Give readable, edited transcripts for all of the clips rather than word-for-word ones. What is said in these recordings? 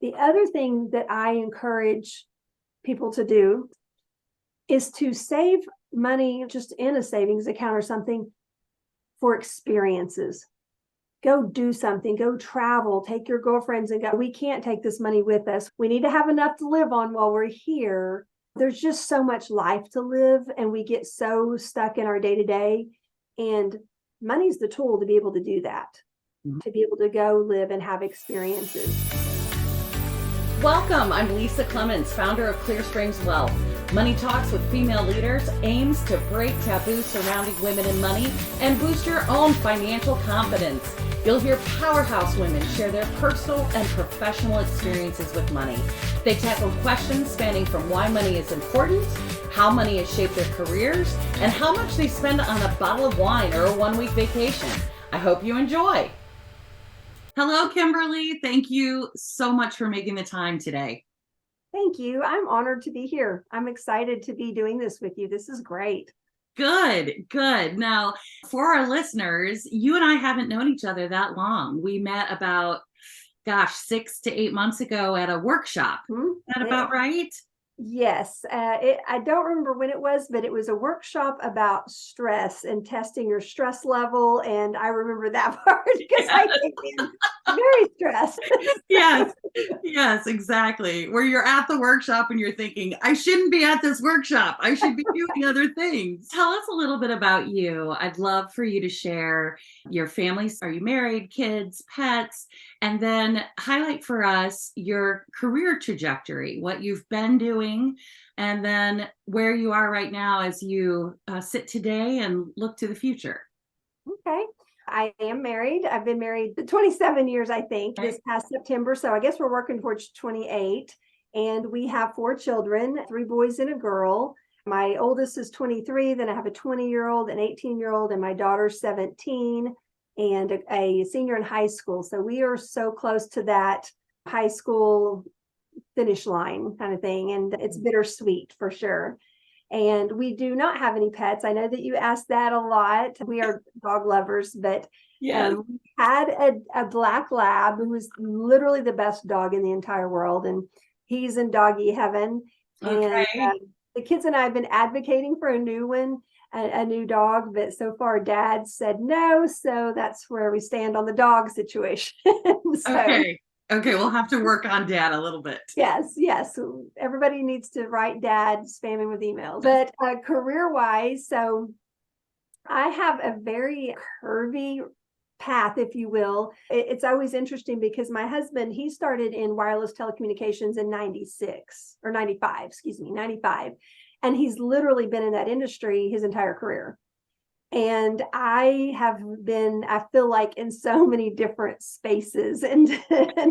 The other thing that I encourage people to do is to save money just in a savings account or something for experiences. Go do something, go travel, take your girlfriends and go. We can't take this money with us. We need to have enough to live on while we're here. There's just so much life to live, and we get so stuck in our day to day. And money's the tool to be able to do that, to be able to go live and have experiences. Welcome, I'm Lisa Clemens, founder of Clear Springs Wealth. Money Talks with Female Leaders aims to break taboos surrounding women and money and boost your own financial confidence. You'll hear powerhouse women share their personal and professional experiences with money. They tackle questions spanning from why money is important, how money has shaped their careers, and how much they spend on a bottle of wine or a one-week vacation. I hope you enjoy. Hello, Kimberly. Thank you so much for making the time today. Thank you. I'm honored to be here. I'm excited to be doing this with you. This is great. Good. Now, for our listeners, you and I haven't known each other that long. We met about, 6 to 8 months ago at a workshop. Is that about right? Yes. I don't remember when it was, but it was a workshop about stress and testing your stress level. And I remember that part because I became very stressed. Yes, exactly. Where you're at the workshop and you're thinking, I shouldn't be at this workshop. I should be doing other things. Tell us a little bit about you. I'd love for you to share your family. Are you married, kids, pets? And then highlight for us your career trajectory, what you've been doing, and then where you are right now as you sit today and look to the future. Okay. I am married. I've been married 27 years, I think, this past September. So I guess we're working towards 28. And we have 4 children, 3 boys and a girl. My oldest is 23. Then I have a 20-year-old, an 18-year-old, and my daughter's 17 and a senior in high school. So we are so close to that high school finish line kind of thing. And it's bittersweet for sure. And we do not have any pets. I know that you asked that a lot. We are dog lovers, but we had a black lab who was literally the best dog in the entire world. And he's in doggy heaven. Okay. And the kids and I have been advocating for a new one, a new dog, but so far Dad said no. So that's where we stand on the dog situation. Okay, we'll have to work on Dad a little bit. Yes. Everybody needs to write Dad, spam him with emails. But career-wise, so I have a very curvy path, if you will. It's always interesting because my husband, he started in wireless telecommunications in 95. And he's literally been in that industry his entire career. And I have been, I feel like, in so many different spaces and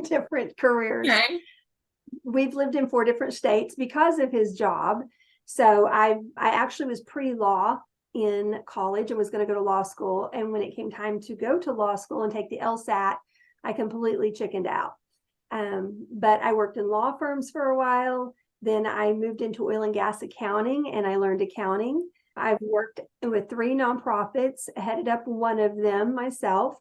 different careers. Okay. We've lived in 4 different states because of his job. So I actually was pre-law in college and was going to go to law school. And when it came time to go to law school and take the LSAT, I completely chickened out. But I worked in law firms for a while. Then I moved into oil and gas accounting and I learned accounting. I've worked with 3 nonprofits, headed up one of them myself.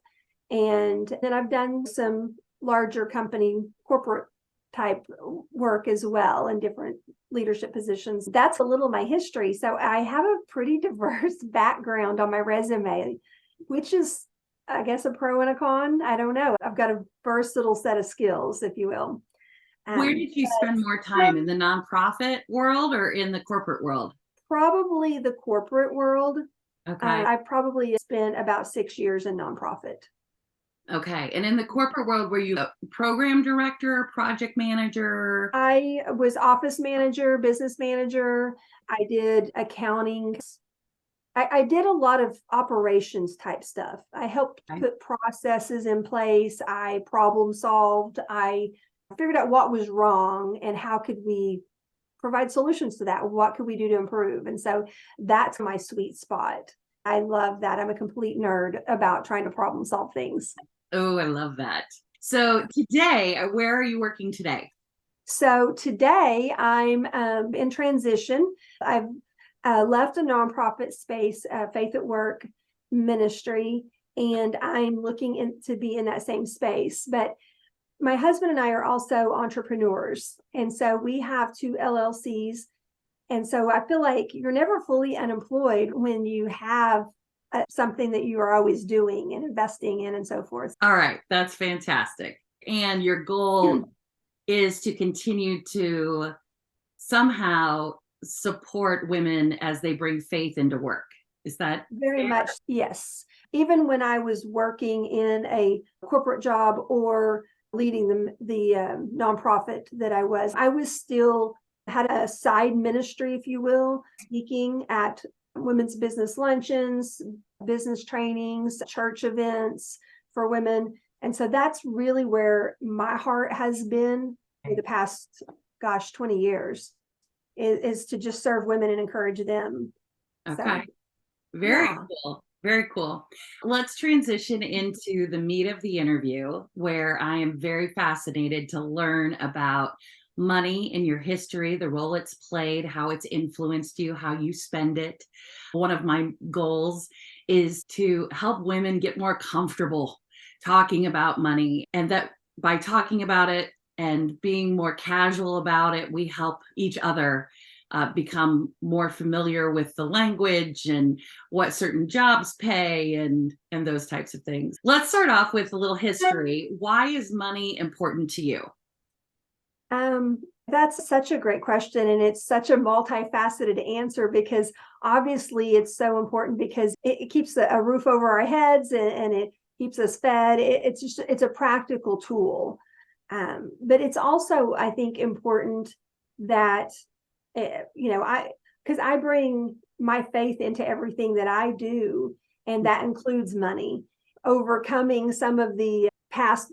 And then I've done some larger company corporate type work as well in different leadership positions. That's a little of my history. So I have a pretty diverse background on my resume, which is, I guess, a pro and a con. I don't know. I've got a versatile set of skills, if you will. Where did you spend more time, in the nonprofit world or in the corporate world? Probably the corporate world. Okay. I probably spent about 6 years in nonprofit. Okay. And in the corporate world, were you a program director, project manager? I was office manager, business manager. I did accounting. I did a lot of operations type stuff. I helped put processes in place. I problem solved. I figured out what was wrong and how could we provide solutions to that. What could we do to improve? And so that's my sweet spot. I love that. I'm a complete nerd about trying to problem solve things. Oh, I love that. So today, where are you working today? So today I'm in transition. I've left a nonprofit space, Faith at Work ministry, and I'm looking to be in that same space. But my husband and I are also entrepreneurs. And so we have 2 LLCs. And so I feel like you're never fully unemployed when you have something that you are always doing and investing in and so forth. All right. That's fantastic. And your goal is to continue to somehow support women as they bring faith into work. Is that very fair? much? Yes. Even when I was working in a corporate job or leading the nonprofit that I was still had a side ministry, if you will, speaking at women's business luncheons, business trainings, church events for women. And so that's really where my heart has been for the past, 20 years, is to just serve women and encourage them. Okay. So, Very yeah. cool. Very cool. Let's transition into the meat of the interview, where I am very fascinated to learn about money in your history, the role it's played, how it's influenced you, how you spend it. One of my goals is to help women get more comfortable talking about money, and that by talking about it and being more casual about it, we help each other become more familiar with the language and what certain jobs pay and those types of things. Let's start off with a little history. Why is money important to you? That's such a great question, and it's such a multifaceted answer, because obviously it's so important because it keeps a roof over our heads, and it keeps us fed. It's a practical tool, but it's also, I think, important that because I bring my faith into everything that I do, and that includes money, overcoming some of the past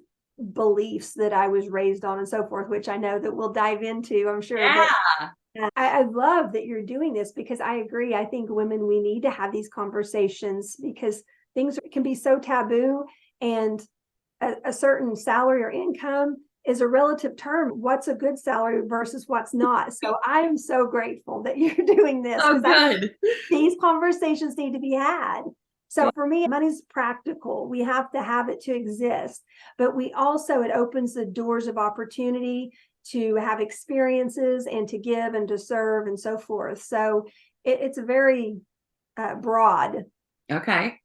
beliefs that I was raised on and so forth, which I know that we'll dive into, I'm sure. Yeah. But I love that you're doing this, because I agree. I think women, we need to have these conversations, because things can be so taboo, and a certain salary or income is a relative term. What's a good salary versus what's not? So I am so grateful that you're doing this, Oh, because good. these conversations need to be had. So for me, money's practical. We have to have it to exist, but it opens the doors of opportunity to have experiences and to give and to serve and so forth. So it's very broad. Okay.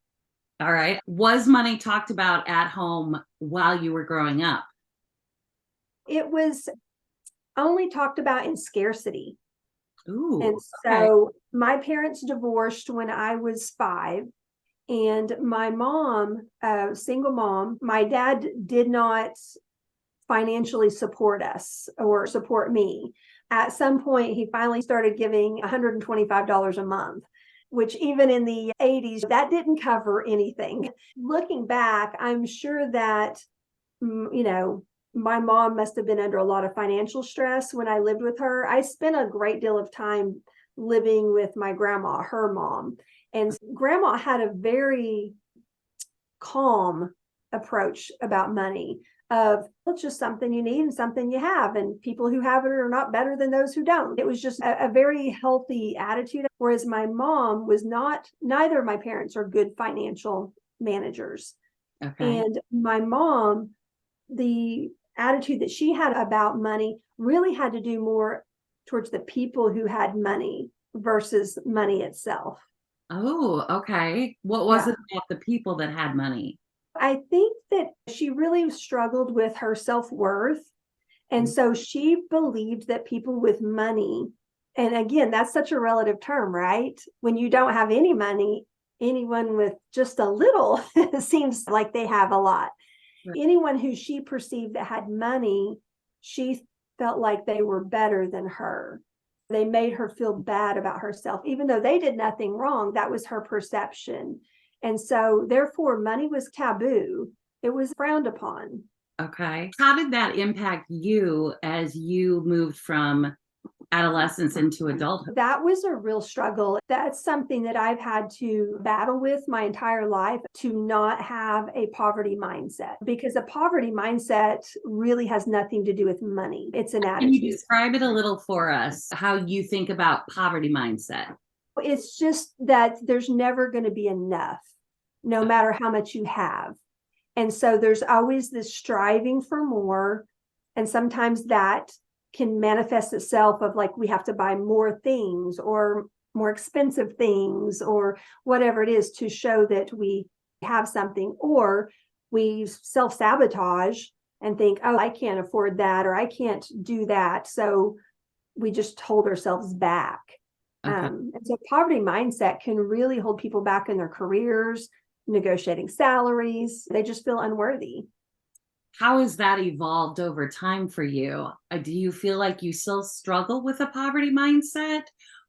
All right. Was money talked about at home while you were growing up? It was only talked about in scarcity. Ooh, And okay. so my parents divorced when I was 5. And my mom, single mom, my dad did not financially support us or support me. At some point, he finally started giving $125 a month, which even in the 80s, that didn't cover anything. Looking back, I'm sure that, my mom must have been under a lot of financial stress when I lived with her. I spent a great deal of time living with my grandma, her mom. And grandma had a very calm approach about money, of it's just something you need and something you have, and people who have it are not better than those who don't. It was just a very healthy attitude. Whereas my mom was not, neither of my parents are good financial managers. Okay. And my mom, the attitude that she had about money really had to do more towards the people who had money versus money itself. Oh, okay. What was Yeah. it about the people that had money? I think that she really struggled with her self-worth. And so she believed that people with money, and again, that's such a relative term, right? When you don't have any money, anyone with just a little seems like they have a lot. Right. Anyone who she perceived that had money, she felt like they were better than her. They made her feel bad about herself, even though they did nothing wrong. That was her perception. And so therefore money was taboo. It was frowned upon. Okay. How did that impact you as you moved from adolescence into adulthood? That was a real struggle. That's something that I've had to battle with my entire life, to not have a poverty mindset, because a poverty mindset really has nothing to do with money. It's an Can you attitude. describe it a little for us, how you think about poverty mindset? It's just that there's never going to be enough, no matter how much you have. And so there's always this striving for more. And sometimes that can manifest itself of like, we have to buy more things or more expensive things or whatever it is to show that we have something, or we self-sabotage and think, oh, I can't afford that, or I can't do that. So we just hold ourselves back. Okay. And so poverty mindset can really hold people back in their careers, negotiating salaries. They just feel unworthy. How has that evolved over time for you? Do you feel like you still struggle with a poverty mindset,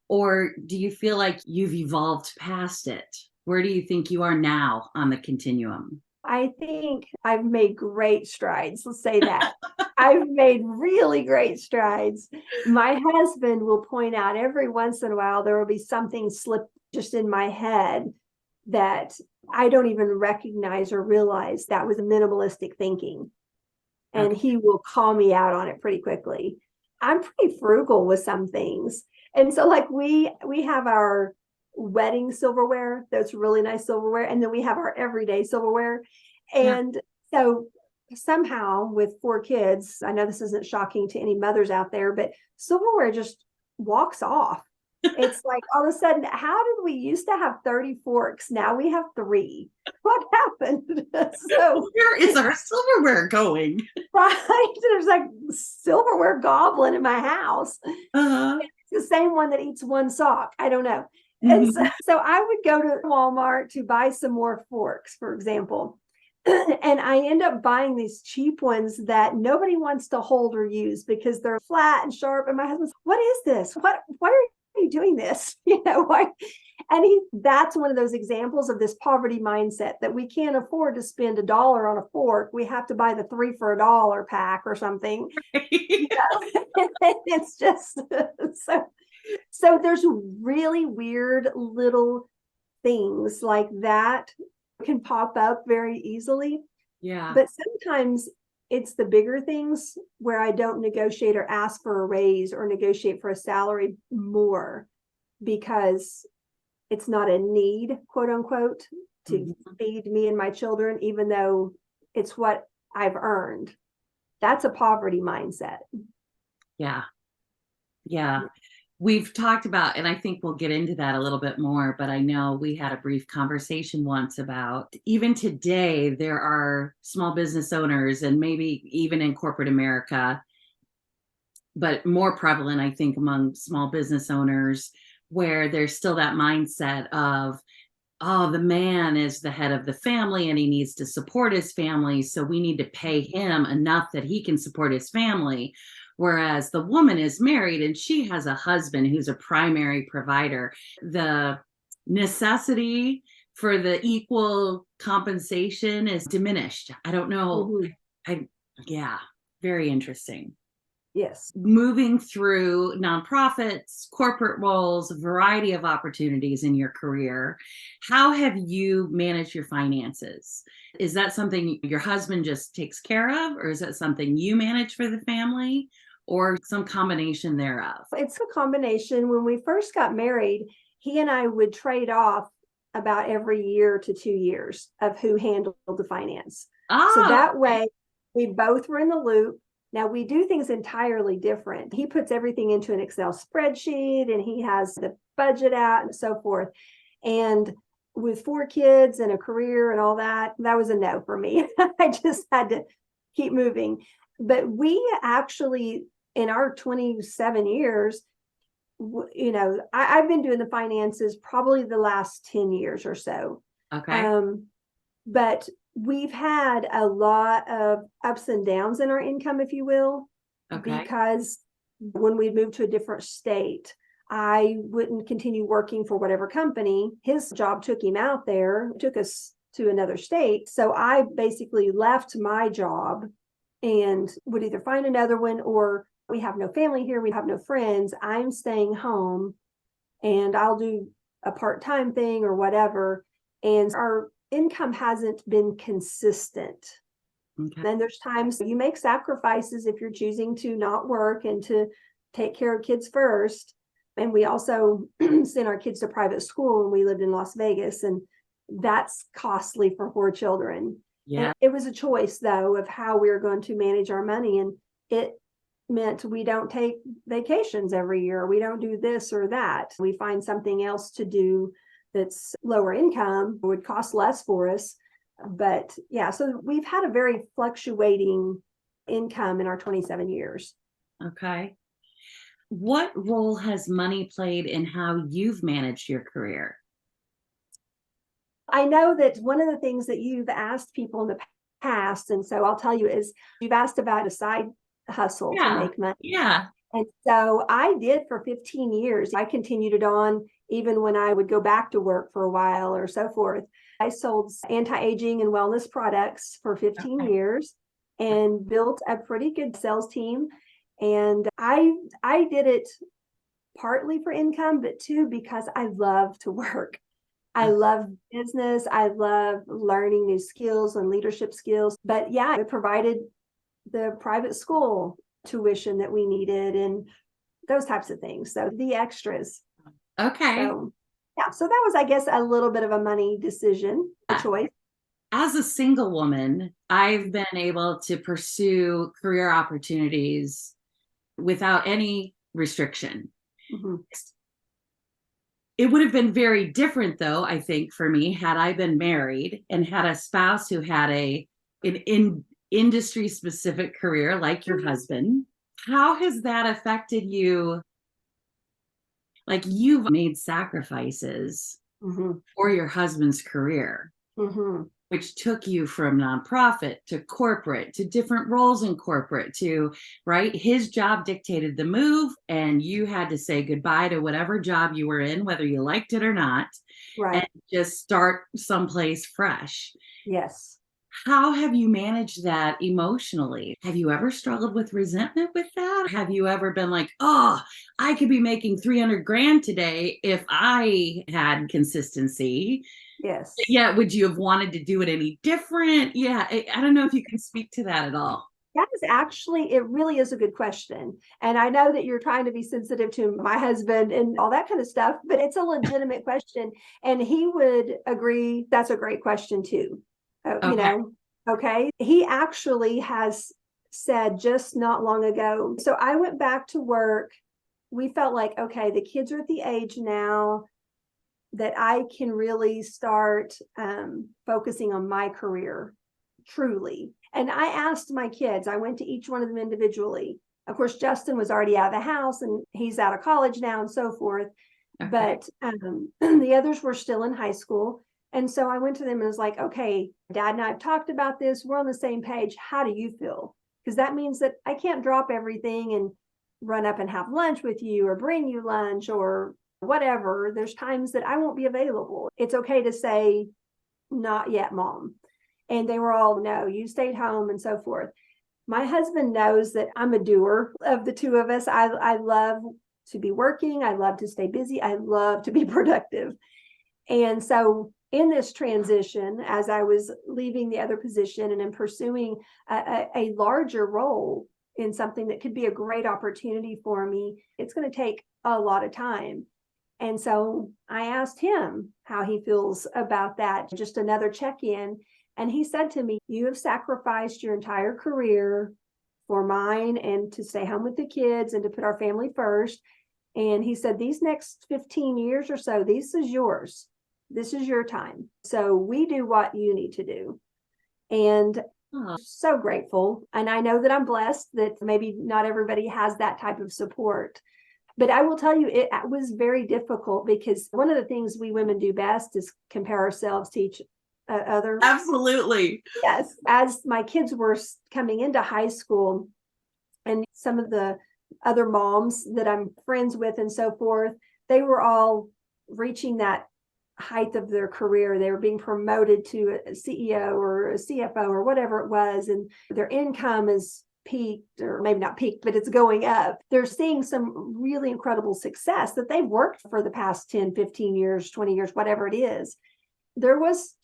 or do you feel like you've evolved past it? Where do you think you are now on the continuum? I think I've made great strides. Let's say that. I've made really great strides. My husband will point out every once in a while, there will be something slip just in my head that I don't even recognize or realize that was minimalistic thinking. And Okay. he will call me out on it pretty quickly. I'm pretty frugal with some things. And so like we have our wedding silverware, that's really nice silverware, and then we have our everyday silverware. Yeah. And so somehow with 4 kids, I know this isn't shocking to any mothers out there, but silverware just walks off. It's like all of a sudden, how did we used to have 30 forks? Now we have 3. What happened? So Where is our silverware going? right, there's like silverware goblin in my house. Uh-huh. It's the same one that eats one sock. I don't know. And so, Mhm. so I would go to Walmart to buy some more forks, for example. And I end up buying these cheap ones that nobody wants to hold or use because they're flat and sharp. And my husband's, what is this? Why are you doing this? Why? And that's one of those examples of this poverty mindset that we can't afford to spend $1 on a fork. We have to buy the 3 for $1 pack or something. It's just so there's really weird little things like that can pop up very easily. Yeah. But sometimes it's the bigger things where I don't negotiate or ask for a raise or negotiate for a salary more because it's not a need, quote unquote, to Mhm. feed me and my children, even though it's what I've earned. That's a poverty mindset. Yeah. Yeah. We've talked about, and I think we'll get into that a little bit more, but I know we had a brief conversation once about even today, there are small business owners and maybe even in corporate America, but more prevalent, I think, among small business owners, where there's still that mindset of, oh, the man is the head of the family and he needs to support his family. So we need to pay him enough that he can support his family. Whereas the woman is married and she has a husband who's a primary provider. The necessity for the equal compensation is diminished. I don't know. Mhm. I, yeah, very interesting. Yes. Moving through nonprofits, corporate roles, a variety of opportunities in your career, how have you managed your finances? Is that something your husband just takes care of, or is that something you manage for the family, or some combination thereof? It's a combination. When we first got married, he and I would trade off about every year to 2 years of who handled the finance. So Oh, that okay. way we both were in the loop. Now we do things entirely different. He puts everything into an Excel spreadsheet and he has the budget out and so forth. And with 4 kids and a career and all that, that was a no for me. I just had to keep moving. But we actually, in our 27 years, I've been doing the finances probably the last 10 years or so. Okay. Um, but we've had a lot of ups and downs in our income, if you will, Okay. because when we moved to a different state, I wouldn't continue working for whatever company. His job took him out there, took us to another state. So I basically left my job and would either find another one, or we have no family here, we have no friends. I'm staying home and I'll do a part-time thing or whatever. And our income hasn't been consistent. Okay. Then there's times you make sacrifices if you're choosing to not work and to take care of kids first. And we also send our kids to private school when we lived in Las Vegas, and that's costly for 4 children. Yeah. It was a choice, though, of how we were going to manage our money. And it meant we don't take vacations every year. We don't do this or that. We find something else to do that's lower income, would cost less for us. But yeah, so we've had a very fluctuating income in our 27 years. Okay. What role has money played in how you've managed your career? I know that one of the things that you've asked people in the past, and so I'll tell you, is you've asked about a side hustle to Yeah. make money. Yeah. And so I did for 15 years. I continued it on even when I would go back to work for a while or so forth. I sold anti-aging and wellness products for 15 Okay. years and built a pretty good sales team. And I did it partly for income, but too because I love to work. I love business. I love learning new skills and leadership skills. But yeah, it provided the private school tuition that we needed and those types of things. So the extras. Okay. So yeah, so that was, I guess, a little bit of a money decision, a choice. As a single woman, I've been able to pursue career opportunities without any restriction. Mhm. It would have been very different, though, I think, for me, had I been married and had a spouse who had an industry specific career like your husband. How has that affected you? Like, you've made sacrifices Mhm. for your husband's career, Mhm. which took you from nonprofit to corporate to different roles in corporate to, right? His job dictated the move, and you had to say goodbye to whatever job you were in, whether you liked it or not, and Right. just start someplace fresh. Yes. How have you managed that emotionally? Have you ever struggled with resentment with that? Have you ever been like, oh, I could be making 300 grand today if I had consistency? Yes. Yeah, would you have wanted to do it any different? Yeah, I don't know if you can speak to that at all. That is actually, it really is a good question. And I know that you're trying to be sensitive to my husband and all that kind of stuff, but it's a legitimate question. And he would agree that's a great question too. Okay. Okay. He actually has said just not long ago. So I went back to work. We felt like, okay, the kids are at the age now that I can really start focusing on my career truly. And I asked my kids, I went to each one of them individually. Of course, Justin was already out of the house and he's out of college now and so forth. Okay. But the others were still in high school. And so I went to them and was like, okay, Dad and I have talked about this. We're on the same page. How do you feel? Because that means that I can't drop everything and run up and have lunch with you or bring you lunch or whatever. There's times that I won't be available. It's okay to say, not yet, Mom. And they were all, no, you stayed home and so forth. My husband knows that I'm a doer of the two of us. I love to be working. I love to stay busy. I love to be productive. And so in this transition, as I was leaving the other position and in pursuing a larger role in something that could be a great opportunity for me, it's going to take a lot of time. And so I asked him how he feels about that, just another check-in. And he said to me, you have sacrificed your entire career for mine and to stay home with the kids and to put our family first. And he said, these next 15 years or so, this is yours. This is your time. So we do what you need to do. And Oh, so grateful. And I know that I'm blessed that maybe not everybody has that type of support. But I will tell you, it was very difficult because one of the things we women do best is compare ourselves to each other. absolutely. Yes. As my kids were coming into high school and some of the other moms that I'm friends with and so forth, they were all reaching that height of their career. They were being promoted to a CEO or a CFO or whatever it was. And their income is peaked, or maybe not peaked, but it's going up. They're seeing some really incredible success that they've worked for the past 10, 15 years, 20 years, whatever it is. There was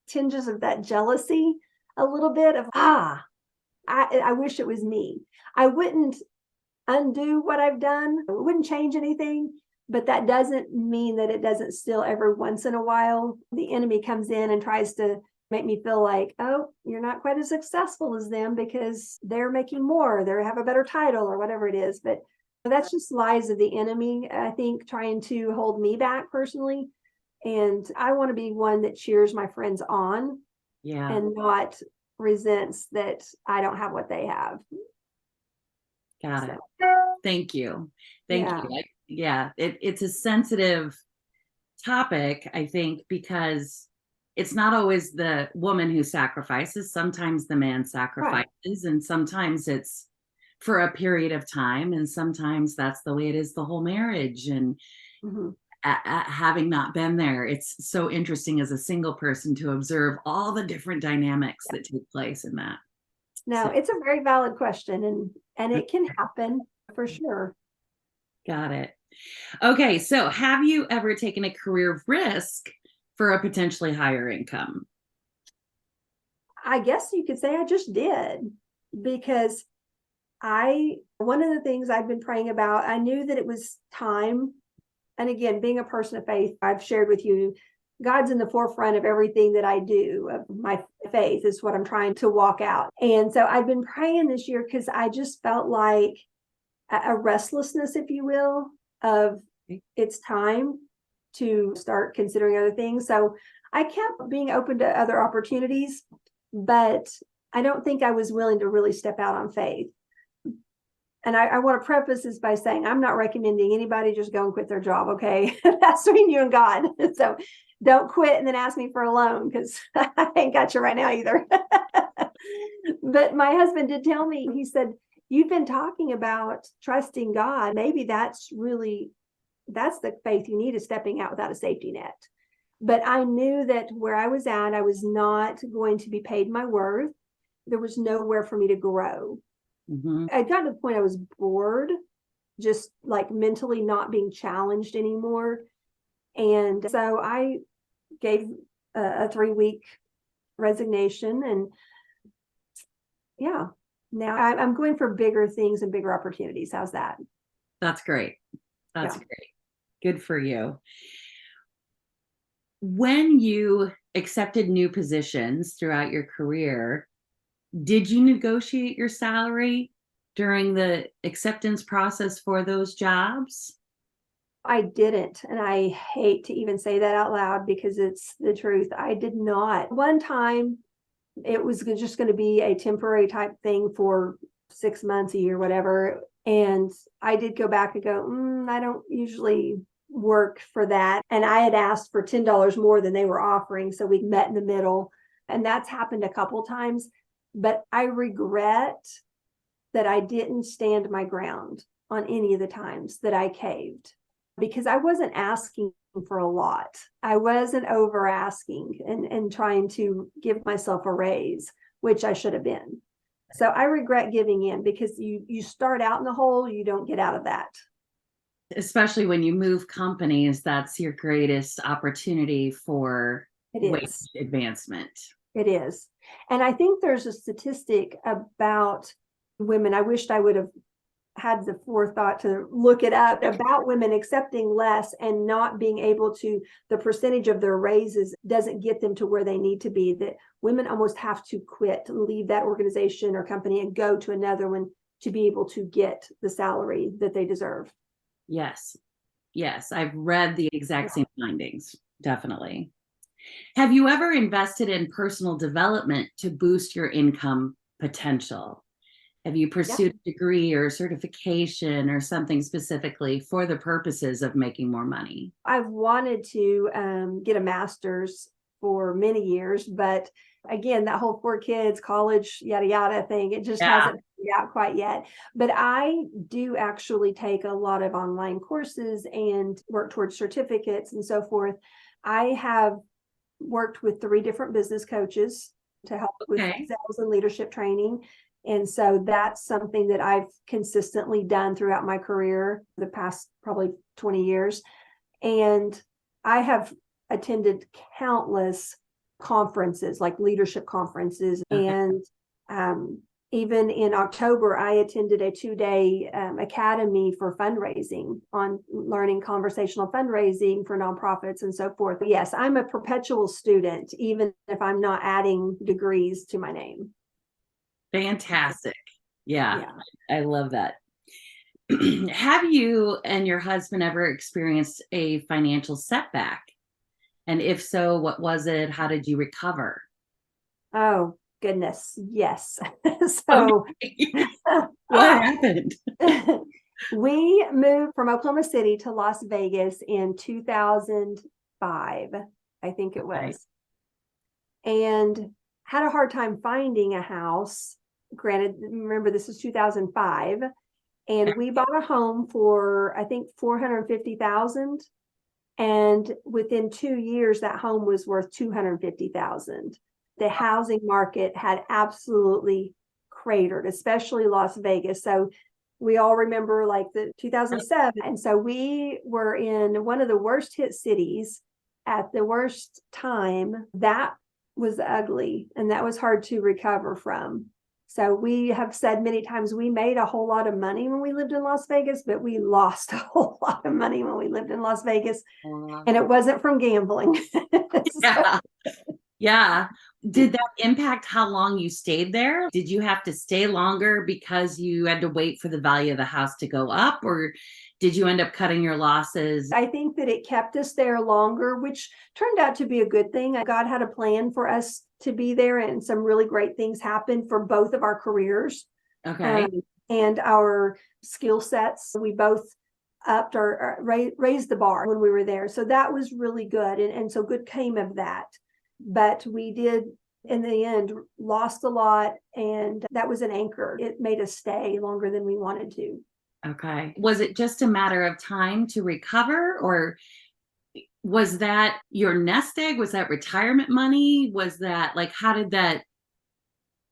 tinges of that jealousy, a little bit of, I wish it was me. I wouldn't undo what I've done. It wouldn't change anything, but that doesn't mean that it doesn't still every once in a while, the enemy comes in and tries to make me feel like, oh, you're not quite as successful as them because they're making more, they have a better title or whatever it is. But that's just lies of the enemy, I think, trying to hold me back personally. And I want to be one that cheers my friends on and not resents that I don't have what they have. Got it. Thank you. Thank Yeah. you. Yeah, it's a sensitive topic, I think, because it's not always the woman who sacrifices. Sometimes the man sacrifices, and sometimes it's for a period of time, and sometimes that's the way it is the whole marriage. And having not been there, it's so interesting as a single person to observe all the different dynamics that take place in that. No, So, it's a very valid question, and it can happen for sure. got it. Okay, so have you ever taken a career risk for a potentially higher income? I guess you could say I just did, because one of the things I've been praying about, I knew that it was time. And again, being a person of faith, I've shared with you, God's in the forefront of everything that I do. Of my faith is what I'm trying to walk out. And so I've been praying this year because I just felt like a restlessness, if you will, of it's time to start considering other things. So I kept being open to other opportunities, but I don't think I was willing to really step out on faith. And I want to preface this by saying I'm not recommending anybody just go and quit their job. Okay. That's between you and God. So don't quit and then ask me for a loan, because I ain't got you right now either. But my husband did tell me, he said, you've been talking about trusting God. Maybe that's the faith you need, is stepping out without a safety net. But I knew that where I was at, I was not going to be paid my worth. There was nowhere for me to grow. I got to the point I was bored, just like mentally not being challenged anymore. And so I gave a 3-week resignation. And yeah, now I'm going for bigger things and bigger opportunities. How's that? That's great. That's great. Good for you. When you accepted new positions throughout your career, did you negotiate your salary during the acceptance process for those jobs? I didn't. And I hate to even say that out loud because it's the truth. I did not. One time it was just going to be a temporary type thing for 6 months, a year, whatever. And I did go back and go, I don't usually work for that. And I had asked for $10 more than they were offering. So we met in the middle. And that's happened a couple times. But I regret that I didn't stand my ground on any of the times that I caved, because I wasn't asking for a lot. I wasn't over asking and trying to give myself a raise, which I should have been. So I regret giving in, because you start out in the hole, you don't get out of that. Especially when you move companies, that's your greatest opportunity for wage advancement. It is. And I think there's a statistic about women. I wished I would have had the forethought to look it up, about women accepting less and not being able to, the percentage of their raises doesn't get them to where they need to be, that women almost have to quit, leave that organization or company and go to another one to be able to get the salary that they deserve. Yes. Yes. I've read the exact same findings. Definitely. Have you ever invested in personal development to boost your income potential? Have you pursued a degree or certification or something specifically for the purposes of making more money? I've wanted to get a master's for many years, but again, that whole 4 kids, college, yada, yada thing, it just hasn't figured out quite yet. But I do actually take a lot of online courses and work towards certificates and so forth. I have worked with 3 different business coaches to help with sales and leadership training. And so that's something that I've consistently done throughout my career, the past probably 20 years. And I have attended countless conferences, like leadership conferences. And even in October, I attended a 2-day academy for fundraising on learning conversational fundraising for nonprofits and so forth. Yes, I'm a perpetual student, even if I'm not adding degrees to my name. Fantastic. Yeah, Yeah. I love that. Have you and your husband ever experienced a financial setback? And if so, what was it? How did you recover? Oh, goodness. Yes. So Okay. What happened? we moved from Oklahoma City to Las Vegas in 2005, I think it Okay. was, and had a hard time finding a house. Granted, remember this was 2005, and we bought a home for I think 450,000, and within 2 years that home was worth 250,000. The housing market had absolutely cratered, especially Las Vegas. So we all remember like the 2007. And so we were in one of the worst hit cities at the worst time. That was ugly and that was hard to recover from. So we have said many times we made a whole lot of money when we lived in Las Vegas, but we lost a whole lot of money when we lived in Las Vegas. And it wasn't from gambling. Yeah. Yeah. Did that impact how long you stayed there? Did you have to stay longer because you had to wait for the value of the house to go up, or did you end up cutting your losses? I think that it kept us there longer, which turned out to be a good thing. God had a plan for us to be there, and some really great things happened for both of our careers. Okay. And our skill sets. We both upped or raised the bar when we were there. So that was really good. And so good came of that. But we did, in the end, lost a lot. And that was an anchor. It made us stay longer than we wanted to. Okay. Was it just a matter of time to recover, or was that your nest egg? Was that retirement money? Was that like, how did that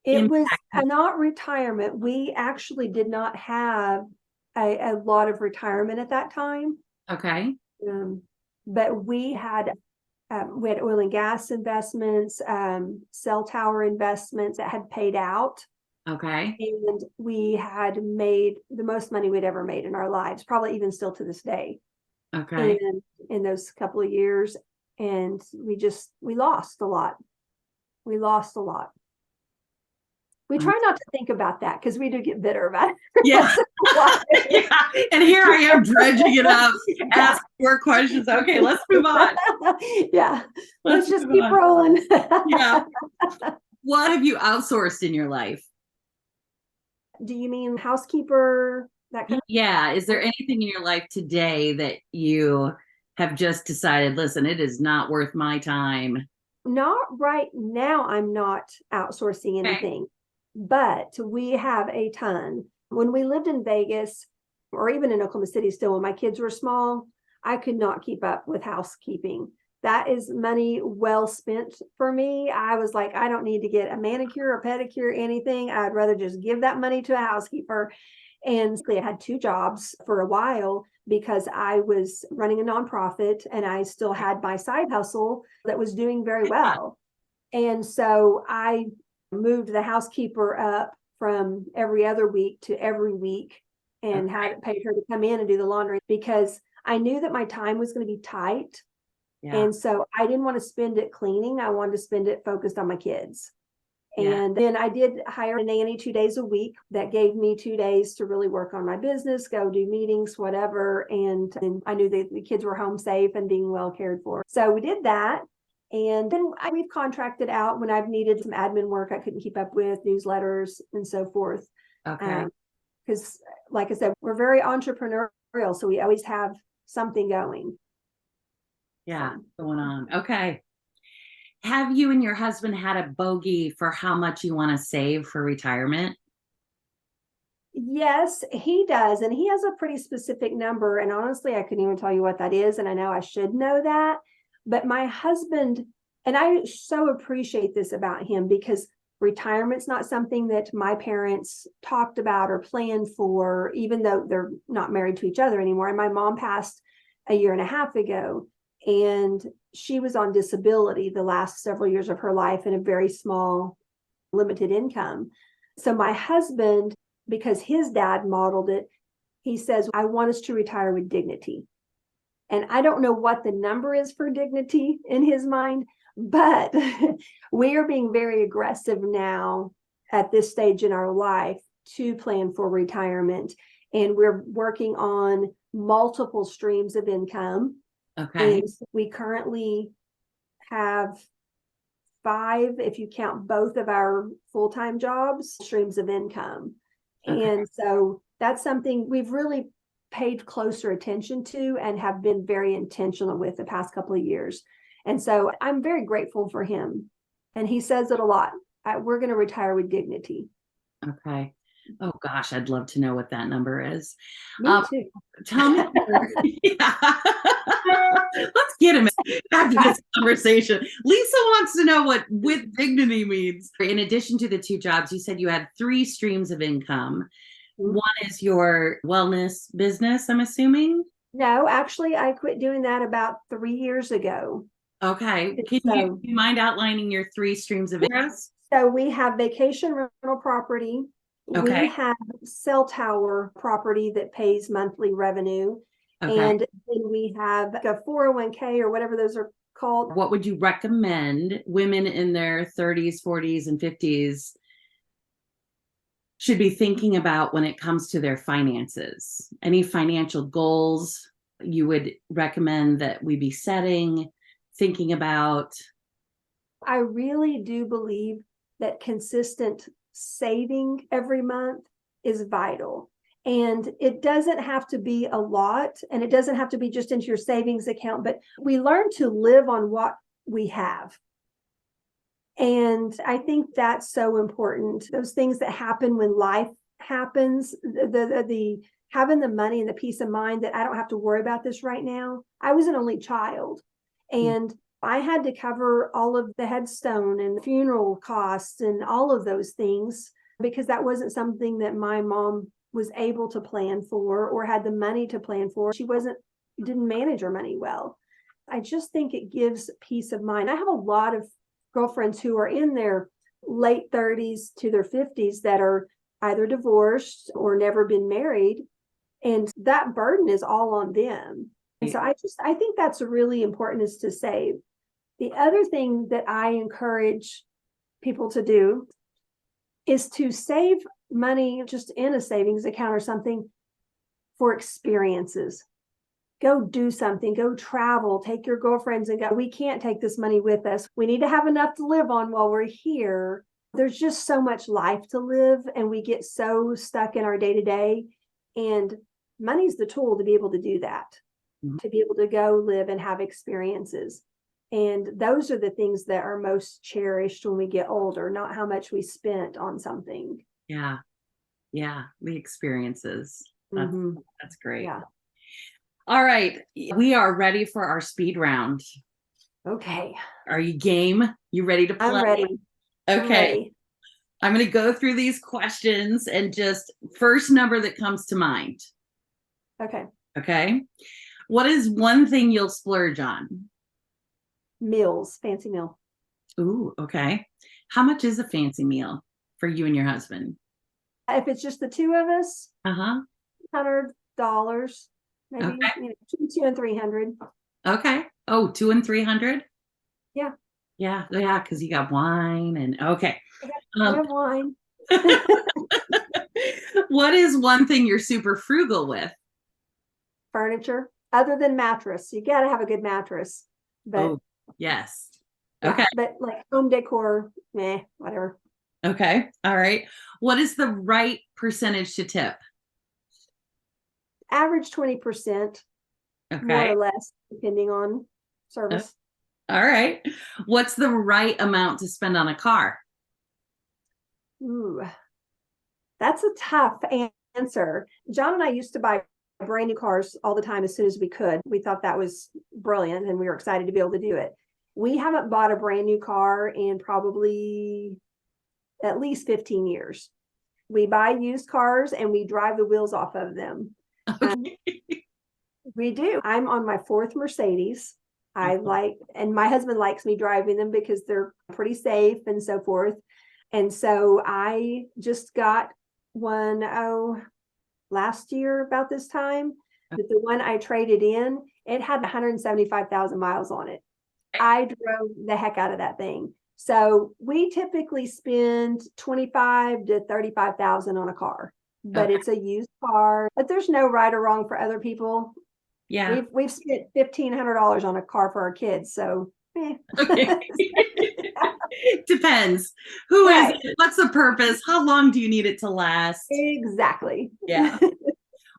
It was impact? not retirement. We actually did not have a lot of retirement at that time. Okay. But we had oil and gas investments, cell tower investments that had paid out. Okay. And we had made the most money we'd ever made in our lives, probably even still to this day. Okay. And in those couple of years. And we lost a lot. We lost a lot. We try not to think about that because we do get bitter about it. Yeah. Yeah. And here I am dredging it up, asking more questions. Okay, let's move on. Yeah. Let's just move keep on. rolling. Yeah. What have you outsourced in your life? Do you mean housekeeper? That kind Yeah. Is there anything in your life today that you have just decided, listen, it is not worth my time? Not right now. I'm not outsourcing Okay. anything, but we have a ton. When we lived in Vegas or even in Oklahoma City still, when my kids were small, I could not keep up with housekeeping. That is money well spent for me. I was like, I don't need to get a manicure or pedicure, anything. I'd rather just give that money to a housekeeper. And I had 2 jobs for a while because I was running a nonprofit and I still had my side hustle that was doing very well. And so I moved the housekeeper up from every other week to every week and had paid her to come in and do the laundry because I knew that my time was going to be tight. Yeah. And so I didn't want to spend it cleaning. I wanted to spend it focused on my kids. Yeah. And then I did hire a nanny 2 days a week. That gave me 2 days to really work on my business, go do meetings, whatever. And I knew that the kids were home safe and being well cared for. So we did that. And then we've contracted out when I've needed some admin work I couldn't keep up with, newsletters and so forth. Okay. Because like I said, we're very entrepreneurial. So we always have something going. Yeah. Going on. Okay. Have you and your husband had a bogey for how much you want to save for retirement? Yes, he does. And he has a pretty specific number. And honestly, I couldn't even tell you what that is. And I know I should know that. But my husband, and I so appreciate this about him because retirement's not something that my parents talked about or planned for, even though they're not married to each other anymore. And my mom passed a year and a half ago. And she was on disability the last several years of her life in a very small, limited income. So my husband, because his dad modeled it, he says, I want us to retire with dignity. And I don't know what the number is for dignity in his mind, but we are being very aggressive now at this stage in our life to plan for retirement. And we're working on multiple streams of income. Okay. And we currently have 5, if you count both of our full-time jobs, streams of income. Okay. And so that's something we've really paid closer attention to and have been very intentional with the past couple of years. And so I'm very grateful for him. And he says it a lot. We're going to retire with dignity. Okay. Oh gosh, I'd love to know what that number is. Me too. Tell me. Yeah. Let's get him after this conversation. Lisa wants to know what with dignity means. In addition to the 2 jobs, you said you had 3 streams of income. Mhm. One is your wellness business, I'm assuming. No, actually, I quit doing that about 3 years ago. Okay. Can So- you mind outlining your 3 streams of interest? So we have vacation rental property. Okay. We have cell tower property that pays monthly revenue. Okay. And then we have a 401k or whatever those are called. What would you recommend women in their 30s, 40s, and 50s should be thinking about when it comes to their finances? Any financial goals you would recommend that we be setting, thinking about? I really do believe that consistent saving every month is vital. And it doesn't have to be a lot, and it doesn't have to be just into your savings account, but we learn to live on what we have. And I think that's so important. Those things that happen when life happens, the having the money and the peace of mind that I don't have to worry about this right now. I was an only child, and I had to cover all of the headstone and funeral costs and all of those things because that wasn't something that my mom was able to plan for or had the money to plan for. She didn't manage her money well. I just think it gives peace of mind. I have a lot of girlfriends who are in their late 30s to their 50s that are either divorced or never been married. And that burden is all on them. And so I think that's really important, is to save. The other thing that I encourage people to do is to save money just in a savings account or something for experiences. Go do something, go travel, take your girlfriends and go. We can't take this money with us. We need to have enough to live on while we're here. There's just so much life to live, and we get so stuck in our day-to-day. And money's the tool to be able to do that, to be able to go live and have experiences. And those are the things that are most cherished when we get older, not how much we spent on something. Yeah. Yeah. The experiences. That's great. Yeah. All right. We are ready for our speed round. Okay. Are you game? You ready to play? I'm ready. Okay. I'm ready. I'm going to go through these questions and just first number that comes to mind. Okay. Okay. What is one thing you'll splurge on? Meals, fancy meal. Ooh, okay. How much is a fancy meal for you and your husband? If it's just the two of us, Uh-huh. $100, maybe, Okay. $200 and $300. Okay. Oh, 200 and 300? Yeah. Yeah. Yeah. Because you got wine and okay. I have wine. What is one thing you're super frugal with? Furniture, other than mattress. You got to have a good mattress. But Oh, yes. yeah, Okay. but like home decor, whatever. Okay. All right. What is the right percentage to tip? Average 20%, more Okay. or less, depending on service. All right. What's the right amount to spend on a car? Ooh, that's a tough answer. John and I used to buy brand new cars all the time as soon as we could. We thought that was brilliant, and we were excited to be able to do it. We haven't bought a brand new car in probably at least 15 years. We buy used cars and we drive the wheels off of them. Okay. We do. I'm on my 4th Mercedes. I like, and my husband likes me driving them because they're pretty safe and so forth. And so I just got one, last year about this time. But the one I traded in, it had 175,000 miles on it. I drove the heck out of that thing. So we typically spend 25 to 35,000 on a car, but it's a used car. But there's no right or wrong for other people. Yeah. We've spent $1,500 on a car for our kids. So Okay. Depends. Who is it? What's the purpose? How long do you need it to last? Exactly. Yeah.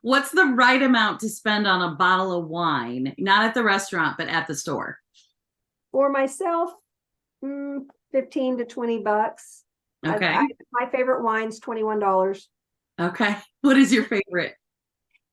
What's the right amount to spend on a bottle of wine? Not at the restaurant, but at the store. For myself, 15 to 20 bucks. Okay. My favorite wine's $21. Okay. What is your favorite?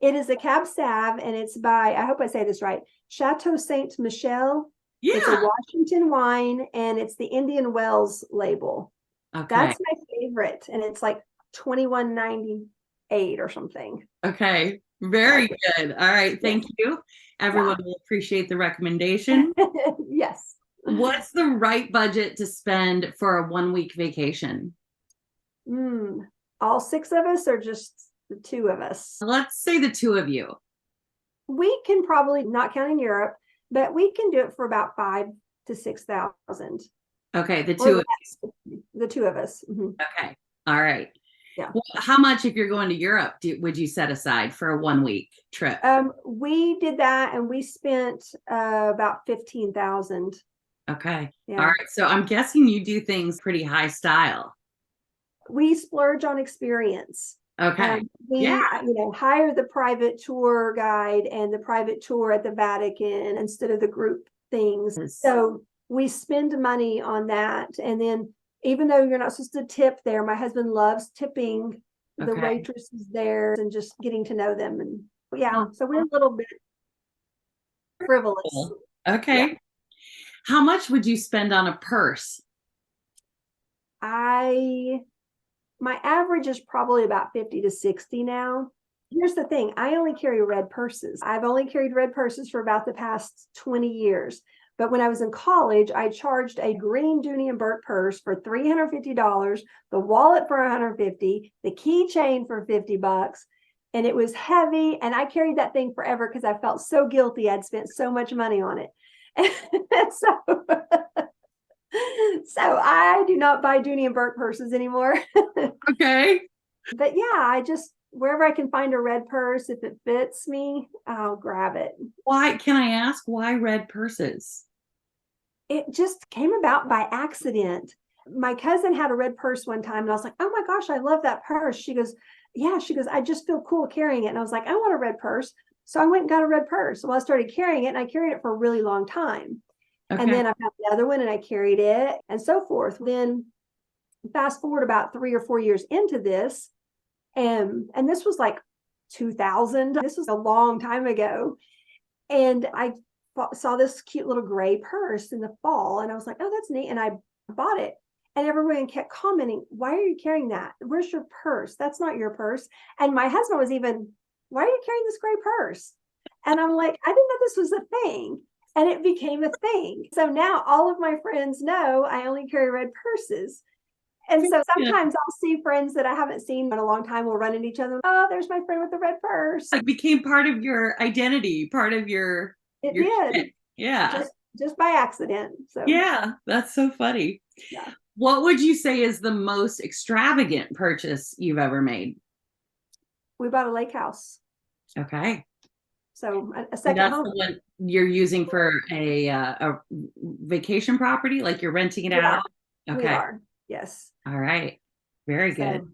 It is a Cab Sav, and it's by, I hope I say this right, Chateau Saint Michel. Yeah. It's a Washington wine, and it's the Indian Wells label. Okay. That's my favorite, and it's like $21.98 or something. Okay. Very good. All right. Thank you. Everyone will appreciate the recommendation. Yes. What's the right budget to spend for a 1-week vacation? All 6 of us, or just the 2 of us? Let's say the 2 of you. We can probably, not counting Europe, but we can do it for about 5,000 to 6,000. Okay, the 2 of us. The 2 of us. Okay. All right. Yeah. Well, how much, if you're going to Europe, would you set aside for a 1-week trip? We did that, and we spent about 15,000. Okay. Yeah. All right. So I'm guessing you do things pretty high style. We splurge on experience. Okay. We hire the private tour guide and the private tour at the Vatican instead of the group things. So we spend money on that. And then, even though you're not supposed to tip there, my husband loves tipping the waitresses there and just getting to know them. And so we're a little bit frivolous. Cool. Okay. Yeah. How much would you spend on a purse? My average is probably about 50 to 60 now. Here's the thing. I only carry red purses. I've only carried red purses for about the past 20 years. But when I was in college, I charged a green Dooney and Burke purse for $350, the wallet for $150, the keychain for $50, and it was heavy. And I carried that thing forever because I felt so guilty. I'd spent so much money on it. So I do not buy Dooney and Burke purses anymore. Okay. But I just, wherever I can find a red purse, if it fits me, I'll grab it. Why, can I ask, why red purses? It just came about by accident. My cousin had a red purse one time, and I was like, oh my gosh, I love that purse. She goes, I just feel cool carrying it. And I was like, I want a red purse. So I went and got a red purse. Well, I started carrying it, and I carried it for a really long time. Okay. And then I found another one, and I carried it, and so forth. Then fast forward about 3 or 4 years into this, and this was like 2000. This was a long time ago. And I saw this cute little gray purse in the fall, and I was like, oh, that's neat. And I bought it. And everyone kept commenting, why are you carrying that? Where's your purse? That's not your purse. And my husband was even, why are you carrying this gray purse? And I'm like, I didn't know this was a thing. And it became a thing. So now all of my friends know I only carry red purses. And so sometimes I'll see friends that I haven't seen in a long time. We'll run into each other. Oh, there's my friend with the red purse. It became part of your identity, part of your. It did. Shit. Yeah. Just by accident. So yeah, that's so funny. Yeah. What would you say is the most extravagant purchase you've ever made? We bought a lake house. Okay. So a second home. The one you're using for a vacation property, like you're renting it out? Okay. We are. Yes. All right. Very good.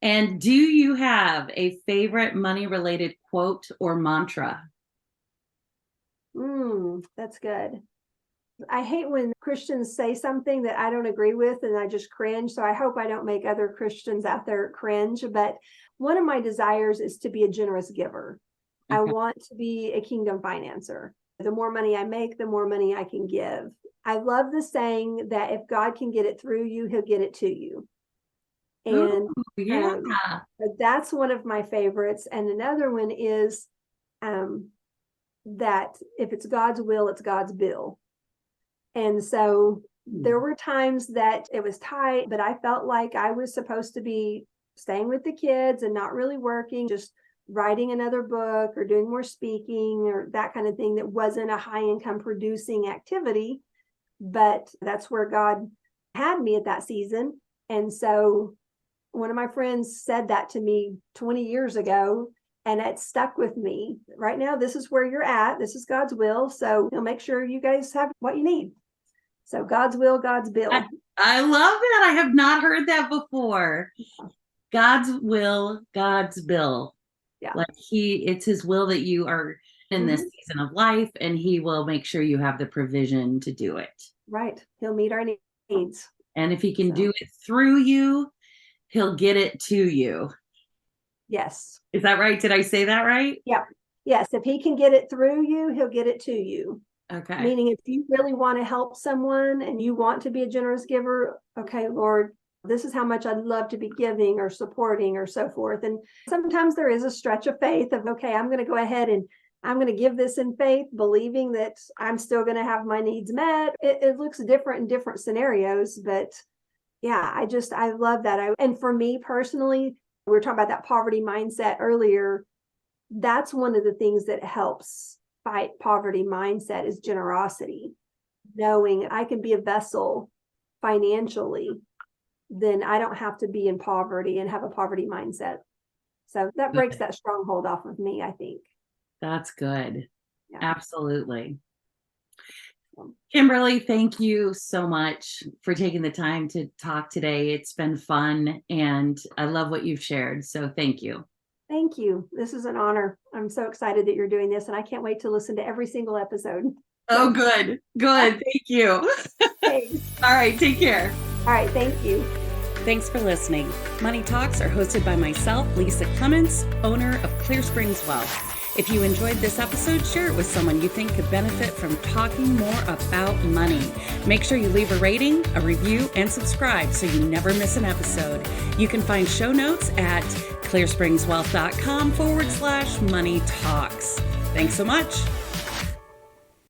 And do you have a favorite money-related quote or mantra? That's good. I hate when Christians say something that I don't agree with, and I just cringe. So I hope I don't make other Christians out there cringe. But one of my desires is to be a generous giver. Okay. I want to be a kingdom financer. The more money I make, the more money I can give. I love the saying that if God can get it through you, he'll get it to you. And that's one of my favorites. And another one is that if it's God's will, it's God's bill. And so There were times that it was tight, but I felt like I was supposed to be staying with the kids and not really working, just writing another book or doing more speaking or that kind of thing that wasn't a high income producing activity. But that's where God had me at that season. And so one of my friends said that to me 20 years ago, and it stuck with me. Right now, this is where you're at. This is God's will. So he'll make sure you guys have what you need. So God's will, God's bill. I love that. I have not heard that before. God's will, God's bill. Yeah. Like it's his will that you are in this season of life, and he will make sure you have the provision to do it. Right. He'll meet our needs. And if he can do it through you, he'll get it to you. Yes. Is that right? Did I say that right? Yeah. Yes. If he can get it through you, he'll get it to you. Okay. Meaning if you really want to help someone and you want to be a generous giver, okay, Lord, this is how much I'd love to be giving or supporting or so forth. And sometimes there is a stretch of faith of, okay, I'm going to go ahead and I'm going to give this in faith, believing that I'm still going to have my needs met. It looks different in different scenarios, but yeah, I love that. And for me personally, we were talking about that poverty mindset earlier. That's one of the things that helps fight poverty mindset is generosity. Knowing I can be a vessel financially, then I don't have to be in poverty and have a poverty mindset. So that breaks that stronghold off of me, I think. That's good. Yeah. Absolutely. Kimberly, thank you so much for taking the time to talk today. It's been fun, and I love what you've shared. So thank you. Thank you. This is an honor. I'm so excited that you're doing this, and I can't wait to listen to every single episode. Oh, good. Good. Thank you. Thanks. All right. Take care. All right. Thank you. Thanks for listening. Money Talks are hosted by myself, Lisa Clements, owner of Clear Springs Wealth. If you enjoyed this episode, share it with someone you think could benefit from talking more about money. Make sure you leave a rating, a review, and subscribe so you never miss an episode. You can find show notes at clearspringswealth.com/money talks. Thanks so much.